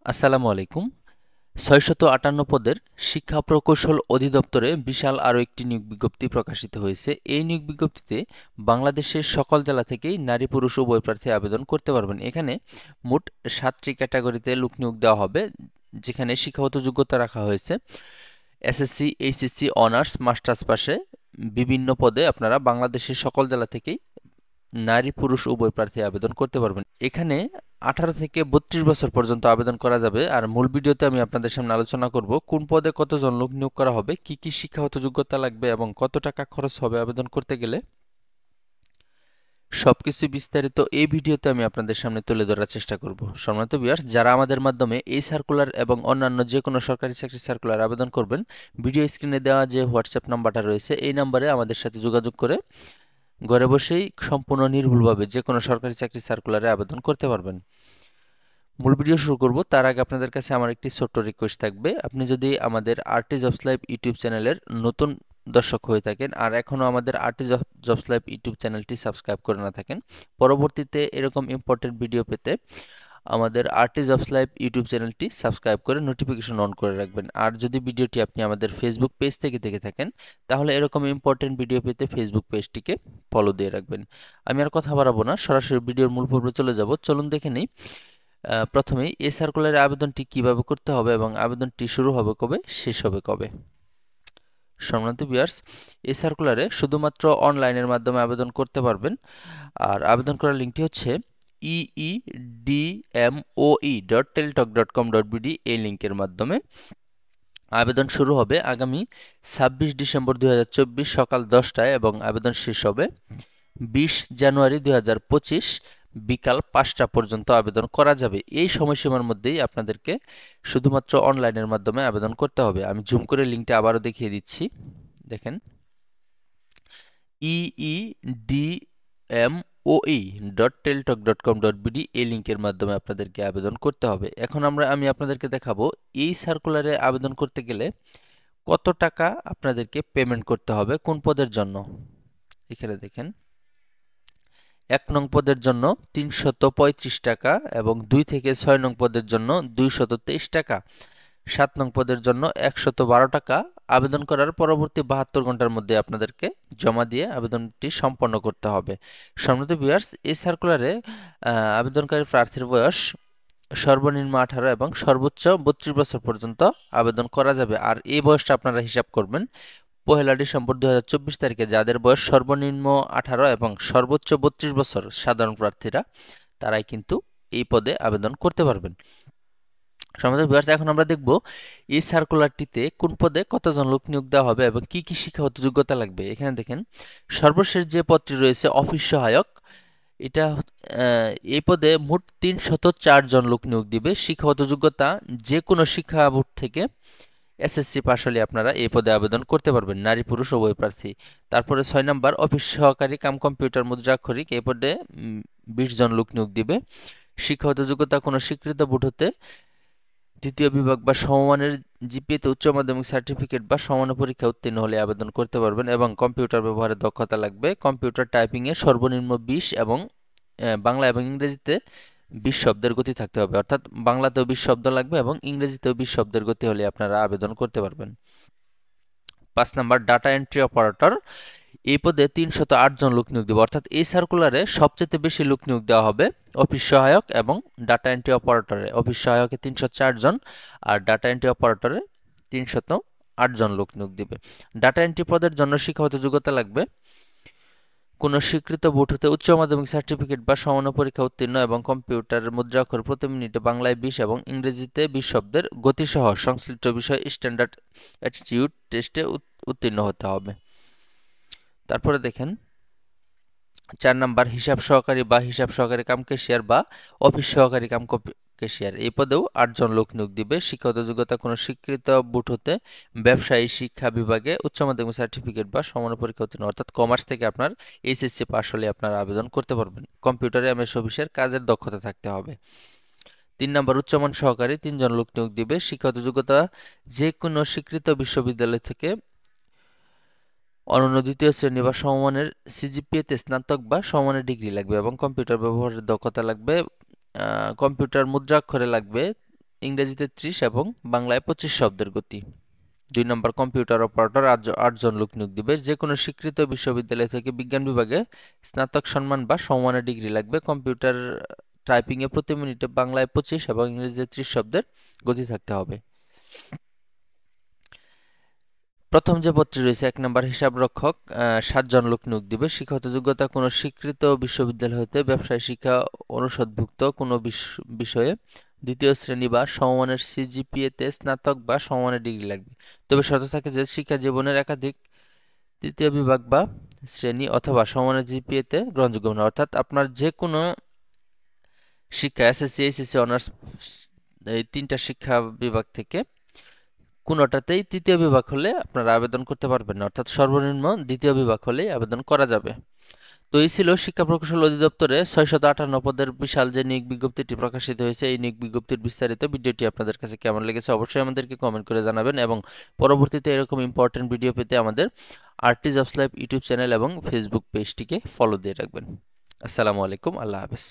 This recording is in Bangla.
আসসালামু আলাইকুম। ৬৫৮ পদের শিক্ষা প্রকৌশল অধিদপ্তরে বিশাল আরও একটি নিয়োগ বিজ্ঞপ্তি প্রকাশিত হয়েছে। এই নিয়োগ বিজ্ঞপ্তিতে বাংলাদেশের সকল জেলা থেকেই নারী পুরুষ উভয় প্রার্থী আবেদন করতে পারবেন। এখানে মোট ৭টি ক্যাটাগরিতে লোক নিয়োগ দেওয়া হবে, যেখানে শিক্ষাগত যোগ্যতা রাখা হয়েছে এসএসসি, এইচএসসি, অনার্স, মাস্টার্স পাশে। বিভিন্ন পদে আপনারা বাংলাদেশের সকল জেলা থেকেই নারী পুরুষ উভয় প্রার্থী আবেদন করতে পারবেন। এখানে 18 থেকে 32 বছর পর্যন্ত আবেদন করা যাবে। আর মূল ভিডিওতে আমি আপনাদের সামনে আলোচনা করব কোন পদে কতজন লোক নিয়োগ করা হবে, কি কি শিক্ষাগত যোগ্যতা লাগবে এবং কত টাকা খরচ হবে আবেদন করতে গেলে। সবকিছু বিস্তারিত এই ভিডিওতে আমি আপনাদের সামনে তুলে ধরার চেষ্টা করব। সম্মানিত ভিউয়ার্স, যারা আমাদের মাধ্যমে এই সার্কুলার এবং অন্যান্য যে কোনো সরকারি চাকরি সার্কুলার আবেদন করবেন, ভিডিও স্ক্রিনে দেওয়া যে হোয়াটসঅ্যাপ নাম্বারটা রয়েছে এই নাম্বারে আমাদের সাথে যোগাযোগ করে ঘরে বসেই সম্পূর্ণ নির্ভুলভাবে যে কোনো সরকারি চাকরি সার্কুলারে আবেদন করতে পারবেন। মূল ভিডিও শুরু করব তার আগে আপনাদের কাছে আমার একটি ছোট্ট রিকোয়েস্ট থাকবে। আপনি যদি আমাদের আরটি জবস লাইভ ইউটিউব চ্যানেলের নতুন দর্শক হয়ে থাকেন আর এখনও আমাদের আরটি জবস লাইভ ইউটিউব চ্যানেলটি সাবস্ক্রাইব করে না থাকেন, পরবর্তীতে এরকম ইম্পর্টেন্ট ভিডিও পেতে আমাদের আরটি জবস লাইভ ইউটিউব চ্যানেলটি সাবস্ক্রাইব করে নোটিফিকেশন অন করে রাখবেন। আর যদি ভিডিওটি আপনি আমাদের ফেসবুক পেজ থেকে দেখে থাকেন, তাহলে এরকম ইম্পর্টেন্ট ভিডিও পেতে ফেসবুক পেজটিকে ফলো দিয়ে রাখবেন। আমি আর কথা বাড়াবো না, সরাসরি ভিডিওর মূল পর্বে চলে যাব। চলুন দেখে নিই প্রথমেই এই সার্কুলারের আবেদনটি কিভাবে করতে হবে এবং আবেদনটি শুরু হবে কবে, শেষ হবে কবে। সম্মানিত ভিউয়ার্স, এই সার্কুলারে শুধুমাত্র অনলাইনের মাধ্যমে আবেদন করতে পারবেন। আর আবেদন করার লিঙ্কটি হচ্ছে eedmoe.teltok.com.bd এই লিঙ্কের মাধ্যমে। আবেদন শুরু হবে আগামী 26 ডিসেম্বর 2024 সকাল 10টায় এবং আবেদন শেষ হবে 20 জানুয়ারি 2025 বিকাল 5টা পর্যন্ত আবেদন করা যাবে। এই সময়সীমার মধ্যেই আপনাদেরকে শুধুমাত্র অনলাইনের মাধ্যমে আবেদন করতে হবে। আমি জুম করে লিঙ্কটা আবারও দেখিয়ে দিচ্ছি, দেখেন eedmoe.teltok.com.bd এই লিঙ্কের মাধ্যমে আপনাদেরকে আবেদন করতে হবে। এখন আমি আপনাদেরকে দেখাবো এই সার্কুলারে আবেদন করতে গেলে কত টাকা আপনাদেরকে পেমেন্ট করতে হবে কোন পদের জন্য। এখানে দেখেন 1 নং পদের জন্য 335 টাকা এবং 2 থেকে 6 নং পদের জন্য 223 টাকা, 7 নং পদের জন্য 112 টাকা। আবেদন করার পরবর্তী 72 ঘন্টার মধ্যে আপনাদেরকে জমা দিয়ে আবেদনটি সম্পন্ন করতে হবে। সম্মানিত ভিউয়ার্স, এই সার্কুলারে আবেদনকারী প্রার্থীর বয়স সর্বনিম্ন 18 এবং সর্বোচ্চ 32 বছর পর্যন্ত আবেদন করা যাবে। আর এই বয়সটা আপনারা হিসাব করবেন 1 ডিসেম্বর 2024 তারিখে যাদের বয়স সর্বনিম্ন 18 এবং সর্বোচ্চ 32 বছর সাধারণ প্রার্থীরা, তারাই কিন্তু এই পদে আবেদন করতে পারবেন। সম্মানিত ভিউয়ার্স, এখন আমরা দেখব এই সার্কুলারটিতে কোন পদে কতজন লোক নিয়োগ দেওয়া হবে এবং কি কি শিক্ষাগত যোগ্যতা লাগবে। এখানে দেখেন সর্বশেষ যে পদটি রয়েছে অফিস সহায়ক, এটা এই পদে মোট 304 জন লোক নিয়োগ দিবে। শিক্ষাগত যোগ্যতা যে কোনো শিক্ষা বোর্ড থেকে এসএসসি পাশ হলে আপনারা এই পদে আবেদন করতে পারবেন, নারী পুরুষ উভয় প্রার্থী। তারপরে 6 নাম্বার অফিস সহকারী কাম কম্পিউটার মুদ্রাক্ষরিক, এই পদে 20 জন লোক নিয়োগ দিবে। শিক্ষাগত যোগ্যতা কোনো স্বীকৃত বোর্ড হতে দ্বিতীয় বিভাগ বা সমমানের জিপিএতে উচ্চ মাধ্যমিক সার্টিফিকেট বা সমান পরীক্ষা উত্তীর্ণ হলে আবেদন করতে পারবেন এবং কম্পিউটার ব্যবহারের দক্ষতা লাগবে। কম্পিউটার টাইপিংয়ে সর্বনিম্ন 20 এবং বাংলা এবং ইংরেজিতে 20 শব্দের গতি থাকতে হবে, অর্থাৎ বাংলাতেও 20 শব্দ লাগবে এবং ইংরেজিতেও 20 শব্দের গতি হলে আপনারা আবেদন করতে পারবেন। 5 নাম্বার ডাটা এন্ট্রি অপারেটর, এই পদে 308 জন লোক নিয়োগ দেবে, অর্থাৎ এই সার্কুলারে সবচেয়ে বেশি লোক নিয়োগ দেওয়া হবে অফিস সহায়ক এবং ডাটা এন্ট্রি অপারেটরে। অফিস সহায়কে 304 জন আর ডাটা এন্ট্রি অপারেটরে 308 জন লোক নিয়োগ দেবে। ডাটা এন্ট্রি পদের জন্য শিক্ষাগত যোগ্যতা লাগবে কোনো স্বীকৃত বোর্ড হতে উচ্চ মাধ্যমিক সার্টিফিকেট বা সমান পরীক্ষা উত্তীর্ণ এবং কম্পিউটারের মুদ্রাক্ষর প্রতি মিনিটে বাংলায় 20 এবং ইংরেজিতে 20 শব্দের গতিসহ সংশ্লিষ্ট বিষয় স্ট্যান্ডার্ড অ্যাপটিটিউড টেস্টে উত্তীর্ণ হতে হবে। তারপরে দেখেন 4 নাম্বার হিসাব সহকারী বা হিসাব সহকারী কাম ক্যাশিয়ার বা অফিস সহকারী কাম ক্যাশিয়ার, এই পদেও 8 জন লোক নিয়োগ দিবে। শিক্ষাগত যোগ্যতা কোনো স্বীকৃত বোর্ড হতে ব্যবসায়ী শিক্ষা বিভাগে উচ্চ মাধ্যমিক সার্টিফিকেট বা সমান পরীক্ষা উত্তীর্ণ, অর্থাৎ কমার্স থেকে আপনার এইচএসসি পাস হলে আপনারা আবেদন করতে পারবেন। কম্পিউটারে এমএস অফিসের কাজের দক্ষতা থাকতে হবে। 3 নাম্বার উচ্চমান সহকারী 3 জন লোক নিয়োগ দিবে। শিক্ষাগত যোগ্যতা যে কোনো স্বীকৃত বিশ্ববিদ্যালয় থেকে অনন্য দ্বিতীয় শ্রেণী বা সমমানের সিজিপিএতে স্নাতক বা সমমানের ডিগ্রি লাগবে এবং কম্পিউটার ব্যবহারের দক্ষতা লাগবে। কম্পিউটার মুদ্রাক্ষরে লাগবে ইংরেজিতে 30 এবং বাংলায় 25 শব্দের গতি। 2 নম্বর কম্পিউটার অপারেটর 8 জন লোক নিয়োগ দিবে। যে কোনো স্বীকৃত বিশ্ববিদ্যালয় থেকে বিজ্ঞান বিভাগে স্নাতক সম্মান বা সমমানের ডিগ্রি লাগবে। কম্পিউটার টাইপিংয়ে প্রতি মিনিটে বাংলায় 25 এবং ইংরেজিতে 30 শব্দের গতি থাকতে হবে। প্রথম যে পদটি রয়েছে 1 নম্বর হিসাব রক্ষক, 7 জন লোক নিয়োগ দিবে। শিক্ষাগত যোগ্যতা কোনো স্বীকৃত বিশ্ববিদ্যালয় হতে ব্যবসায় শিক্ষা অনুষদভুক্ত কোনো বিষয়ে 2য় শ্রেণী বা সমমানের সিজিপিএতে স্নাতক বা সমমানের ডিগ্রি লাগবে। তবে শর্ত থাকে যে শিক্ষা জীবনের একাধিক তৃতীয় বিভাগ বা শ্রেণী অথবা সমমানের জিপিএতে গ্রহণযোগ্য না। অর্থাৎ আপনার যে কোনো শিক্ষা এসএসসি, এইচএসসি, অনার্স, এই 3টা শিক্ষা বিভাগ থেকে কোনোটাতেই তৃতীয় বিভাগ হলে আপনারা আবেদন করতে পারবেন না, অর্থাৎ সর্বনিম্ন 2য় বিভাগ হলেই আবেদন করা যাবে। তো এই ছিল শিক্ষা প্রকৌশল অধিদপ্তরে 658 পদের বিশাল যে নিয়োগ বিজ্ঞপ্তিটি প্রকাশিত হয়েছে। এই নিয়োগ বিজ্ঞপ্তির বিস্তারিত ভিডিওটি আপনাদের কাছে কেমন লেগেছে অবশ্যই আমাদেরকে কমেন্ট করে জানাবেন, এবং পরবর্তীতে এরকম ইম্পর্টেন্ট ভিডিও পেতে আমাদের RT jobs live YouTube channel এবং ফেসবুক পেজটিকে ফলো দিয়ে রাখবেন। আসসালামু আলাইকুম, আল্লাহ হাফেজ।